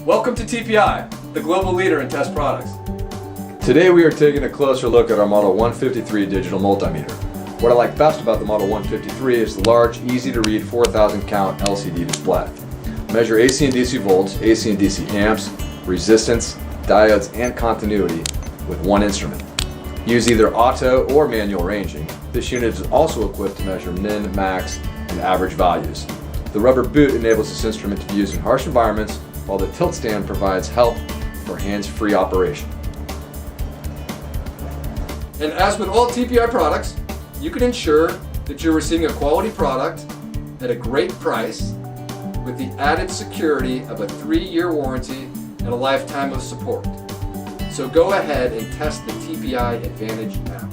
Welcome to TPI, the global leader in test products. Today we are taking a closer look at our Model 153 digital multimeter. What I like best about the Model 153 is the large, easy to read 4000 count LCD display. Measure AC and DC volts, AC and DC amps, resistance, diodes, and continuity with one instrument. Use either auto or manual ranging. This unit is also equipped to measure min, max, and average values. The rubber boot enables this instrument to be used in harsh environments, while the tilt stand provides help for hands-free operation. And as with all TPI products, you can ensure that you're receiving a quality product at a great price with the added security of a 3-year warranty and a lifetime of support. So go ahead and test the TPI Advantage now.